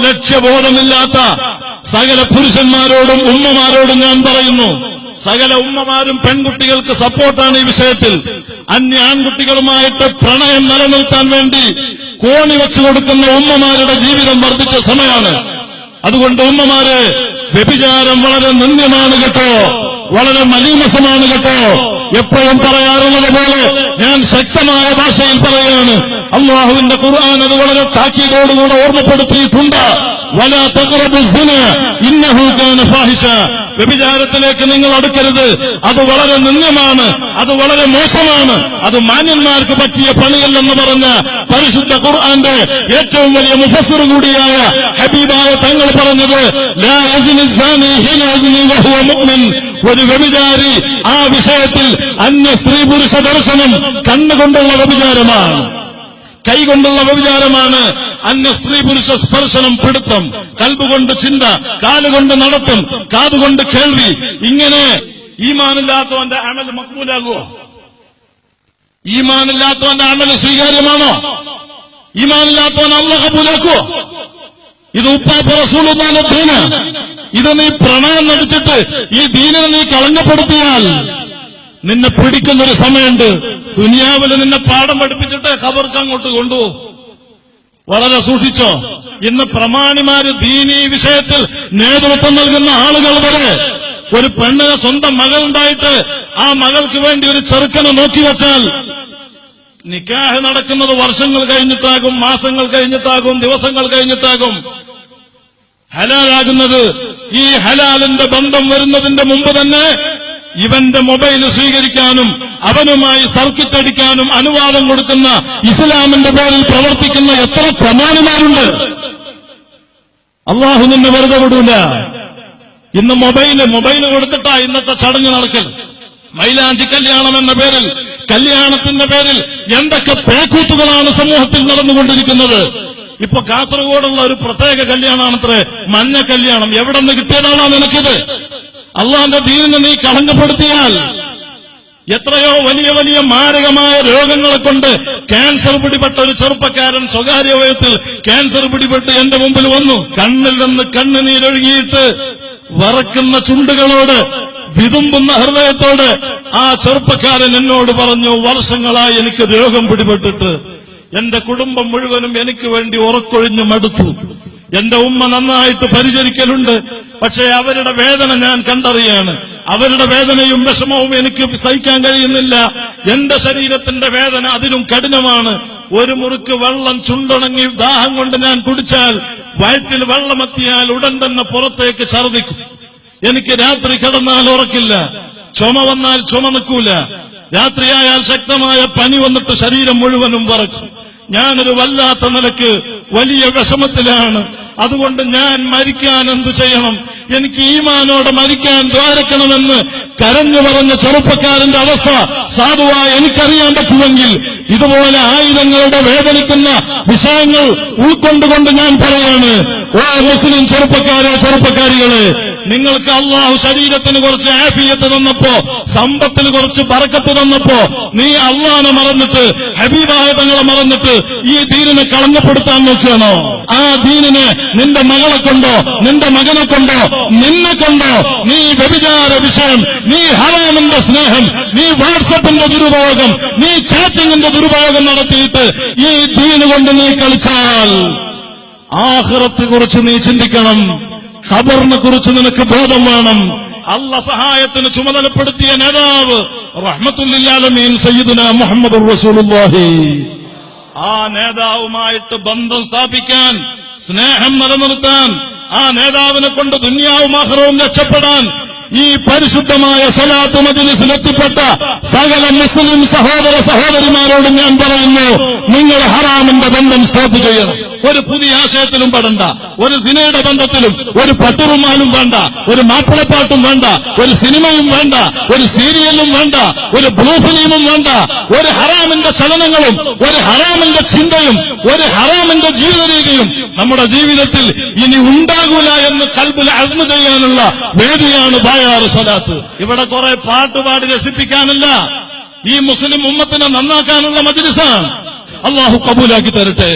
ലക്ഷ്യബോധമില്ലാത്ത സകല പുരുഷന്മാരോടും ഉമ്മമാരോടും ഞാൻ പറയുന്നു, സകല ഉമ്മമാരും പെൺകുട്ടികൾക്ക് സപ്പോർട്ടാണ് ഈ വിഷയത്തിൽ. അന്യ ആൺകുട്ടികളുമായിട്ട് പ്രണയം നിലനിർത്താൻ വേണ്ടി കോണി വെച്ചു കൊടുക്കുന്ന ഉമ്മമാരുടെ ജീവിതം വർദ്ധിച്ച സമയമാണ്. അതുകൊണ്ട് ഉമ്മമാരെ, വ്യഭിചാരം വളരെ നിന്ദ്യമാണ് കേട്ടോ, വളരെ മലീമസമാണ് കേട്ടോ. എപ്പോഴും പറയാറുള്ളത് പോലെ ഞാൻ ശക്തമായ ഭാഷയിൽ പറയുകയാണ്. അല്ലാഹുവിന്റെ ഖുർആൻ അത് വളരെ താക്കീതോടുകൂടെ ഓർമ്മപ്പെടുത്തിയിട്ടുണ്ട്. വലാ തഖറബു സിന ഇന്നഹു കാന ഫാഹിഷ. വ്യഭിചാരത്തിലേക്ക് നിങ്ങൾ അടുക്കരുത്, അത് വളരെ നിന്ദ്യമാണ്, അത് വളരെ മോശമാണ്, അത് മാന്യന്മാർക്ക് പറ്റിയ പണിയല്ലെന്ന് പറഞ്ഞ പരിശുദ്ധ ഖുർആന്റെ ഏറ്റവും വലിയ മുഫസ്സിർ കൂടിയായ ഹബീബായ തങ്ങൾ പറഞ്ഞത്, ലാ യസ്നി സാനി ഹിന യസ്നി വഹുവ മുഅ്മിൻ. ഒരു വ്യഭിചാരി ആ വിഷയത്തിൽ അന്യ സ്ത്രീ പുരുഷ ദർശനം കണ്ണുകൊണ്ടുള്ള വ്യഭിചാരമാണ്, കൈകൊണ്ടുള്ള വ്യഭിചാരമാണ്. അന്യ സ്ത്രീ പുരുഷ സ്പർശനം, പിടുത്തം, കൽബുകൊണ്ട് ചിന്ത, കാലുകൊണ്ട് നടത്തം, കാതുകൊണ്ട് കേൾവി. ഇങ്ങനെ ഈമാനില്ലാത്തവന്റെ അമൽ മഖ്ബൂലാകുമോ? ഈമാനില്ലാത്തവന്റെ അമൽ സ്വീകാര്യമാണോ? ഈമാനില്ലാത്തവൻ അല്ലാഹു കബൂലാക്കുമോ? ഇത് ഉപ്പാപ്പ റസൂലുള്ളാഹിന്റെ ദീന്. ഇത് നീ പ്രണയം നടിച്ചിട്ട് ഈ ദീനിനെ നീ കളങ്കപ്പെടുത്തിയാൽ നിന്നെ പിടിക്കുന്നൊരു സമയമുണ്ട്. ദുനിയാവില് നിന്നെ പാഠം പഠിപ്പിച്ചിട്ട് ഖബർക്ക് അങ്ങോട്ട് കൊണ്ടുപോകും. വളരെ സൂക്ഷിച്ചോ. ഇന്ന് പ്രമാണിമാര് ദീനീ വിഷയത്തിൽ നേതൃത്വം നൽകുന്ന ആളുകൾ വരെ ഒരു പെണ്ണിന് സ്വന്തം മകളുണ്ടായിട്ട് ആ മകൾക്ക് വേണ്ടി ഒരു ചെറുക്കനെ നോക്കിവെച്ചാൽ നിക്കാഹ് നടക്കുന്നത് വർഷങ്ങൾ കഴിഞ്ഞിട്ടാകും, മാസങ്ങൾ കഴിഞ്ഞിട്ടാകും, ദിവസങ്ങൾ കഴിഞ്ഞിട്ടാകും. ഹലാലാകുന്നത് ഈ ഹലാലിന്റെ ബന്ധം വരുന്നതിന്റെ മുമ്പ് തന്നെ ഇവന്റെ മൊബൈൽ സ്വീകരിക്കാനും അവനുമായി സർക്കിറ്റ് അടിക്കാനും അനുവാദം കൊടുക്കുന്ന ഇസ്ലാമിന്റെ പേരിൽ പ്രവർത്തിക്കുന്ന എത്ര പ്രമാണിമാരുണ്ട്. അള്ളാഹു നിന്നെ വെറുതെ വിടൂല. ഇന്ന് മൊബൈല് കൊടുത്തിട്ടാ ഇന്നത്തെ ചടങ്ങ് നടക്കൽ. മൈലാഞ്ചി കല്യാണം എന്ന പേരിൽ, കല്യാണത്തിന്റെ പേരിൽ എന്തൊക്കെ പേക്കൂത്തുകളാണ് സമൂഹത്തിൽ നടന്നുകൊണ്ടിരിക്കുന്നത്. ഇപ്പൊ കാസർഗോഡുള്ള ഒരു പ്രത്യേക കല്യാണമാണത്രേ മഞ്ഞ കല്യാണം. എവിടെ നിന്ന് കിട്ടിയതാണോ നിനക്കിത്? അള്ളാന്റെ ദീനിനെ നീ കളങ്കപ്പെടുത്തിയാൽ എത്രയോ വലിയ വലിയ മാരകമായ രോഗങ്ങളെ കൊണ്ട് ക്യാൻസർ പിടിപെട്ട ഒരു ചെറുപ്പക്കാരൻ സ്വകാര്യ വയത്തിൽ ക്യാൻസർ പിടിപെട്ട് എന്റെ മുമ്പിൽ വന്നു. കണ്ണിൽ നിന്ന് കണ്ണുനീരൊഴുകിയിട്ട് വറക്കുന്ന ചുണ്ടുകളോട്, വിതുമ്പുന്ന ഹൃദയത്തോട് ആ ചെറുപ്പക്കാരൻ എന്നോട് പറഞ്ഞു, വർഷങ്ങളായി എനിക്ക് രോഗം പിടിപെട്ടിട്ട് എന്റെ കുടുംബം മുഴുവനും എനിക്ക് വേണ്ടി ഉറക്കൊഴിഞ്ഞു മടുത്തു. എന്റെ ഉമ്മ നന്നായിട്ട് പരിചരിക്കലുണ്ട്, പക്ഷേ അവരുടെ വേദന ഞാൻ കണ്ടറിയാണ്. അവരുടെ വേദനയും വിഷമവും എനിക്ക് സഹിക്കാൻ കഴിയുന്നില്ല. എന്റെ ശരീരത്തിന്റെ വേദന അതിലും കഠിനമാണ്. ഒരു മുറുക്ക് വെള്ളം ചുണ്ടുണങ്ങി ദാഹം കൊണ്ട് ഞാൻ കുടിച്ചാൽ വയറ്റിൽ വെള്ളമെത്തിയാൽ ഉടൻ തന്നെ പുറത്തേക്ക് ഛർദിക്കും. എനിക്ക് രാത്രി കിടന്നാൽ ഉറക്കില്ല, ചുമ വന്നാൽ ചുമ നിൽക്കൂല, രാത്രിയായാൽ ശക്തമായ പനി വന്നിട്ട് ശരീരം മുഴുവനും വിറക്കും. ഞാനൊരു വല്ലാത്ത നിലക്ക് വലിയ വിഷമത്തിലാണ്. അതുകൊണ്ട് ഞാൻ മരിക്കാൻ എന്തു ചെയ്യണം? എനിക്ക് ഈമാനോടെ മരിക്കാൻ ദ്വാരക്കണമെന്ന് കരഞ്ഞു പറഞ്ഞ ചെറുപ്പക്കാരന്റെ അവസ്ഥ സാധുവായി എനിക്കറിയാൻ പറ്റുമെങ്കിൽ ഇതുപോലെ ആയിരങ്ങളുടെ വേദനിക്കുന്ന വിഷയങ്ങൾ ഉൾക്കൊണ്ടുകൊണ്ട് ഞാൻ പറയാണ്, ഓ മുസ്ലിം ചെറുപ്പക്കാരെ, ചെറുപ്പക്കാരികളെ, നിങ്ങൾക്ക് അള്ളാഹു ശരീരത്തിന് കുറച്ച് ആഫിയത്ത് തന്നപ്പോ, സമ്പത്തിന് കുറച്ച് ബറക്കത്ത് തന്നപ്പോ നീ അള്ളാഹനെ മറന്നിട്ട്, ഹബീബായ തങ്ങളെ മറന്നിട്ട് ഈ ദീനിനെ കളങ്കപ്പെടുത്താൻ നോക്കുകയാണോ? ആ ദീനിനെ നിന്റെ മകളെ കൊണ്ടോ നിന്റെ മകനെ കൊണ്ടോ നിന്നെ കൊണ്ടോ നീ വ്യഭിചാര വിഷയം, നീ ഹറാമിന്റെ സ്നേഹം, നീ വാട്സപ്പിന്റെ ദുരുപയോഗം, നീ ചാറ്റിങ്ങിന്റെ ദുരുപയോഗം നടത്തിയിട്ട് ഈ ദീന് കൊണ്ട് നീ കളിച്ചാൽ ആഖിറത്തെ കുറിച്ച് നീ ചിന്തിക്കണം. ഖബറിനെ കുറിച്ച് നിനക്ക് ബോധം വേണം. അല്ലാഹ് സഹായത്തിന് ചുമതലപ്പെടുത്തിയ നേതാവ് റഹ്മത്തുൽ ലിൽ ആലമീൻ സയ്യിദുനാ മുഹമ്മദുർ റസൂലുള്ളാഹി, ആ നേതാവുമായിട്ട് ബന്ധം സ്ഥാപിക്കാൻ, സ്നേഹം നിലനിർത്താൻ, ആ നേതാവിനെ കൊണ്ട് ദുനിയാവും ആഖിറവും രക്ഷപ്പെടാൻ ഈ പരിശുദ്ധമായ സ്വലാത്ത് മജ്‌ലിസിൽ എത്തിപ്പെട്ട സകല മുസ്ലിം സഹോദര സഹോദരിമാരോട് ഞാൻ പറയുന്നു, നിങ്ങൾ ഹറാമിന്റെ ബന്ധം സ്റ്റോപ്പ് ചെയ്യണം. ഒരു പുതിയ ആശയത്തിലും പെടണ്ട, ഒരു സിനയുടെ ബന്ധത്തിലും, ഒരു പട്ടുറുമാലും വേണ്ട, ഒരു മാപ്പിളപ്പാട്ടും വേണ്ട, ഒരു സിനിമയും വേണ്ട, ഒരു സീരിയലും വേണ്ട, ഒരു ബ്ലൂ ഫിലിമും വേണ്ട. ഒരു ഹറാമിന്റെ ചലനങ്ങളും ഒരു ഹറാമിന്റെ ചിന്തയും ഒരു ഹറാമിന്റെ ജീവിത രീതിയും നമ്മുടെ ജീവിതത്തിൽ ഇനി ഉണ്ടാകൂല എന്ന് ഖൽബിൽ അസ്മ ചെയ്യാനുള്ള വേദിയാണ് ബായാറ് സ്വലാത്ത്. ഇവിടെ കുറെ പാട്ടുപാടി രസിപ്പിക്കാനല്ല, ഈ മുസ്ലിം ഉമ്മത്തിനെ നന്നാക്കാനുള്ള മജ്‌ലിസാണ്. അല്ലാഹു കബൂലാക്കി തരട്ടെ.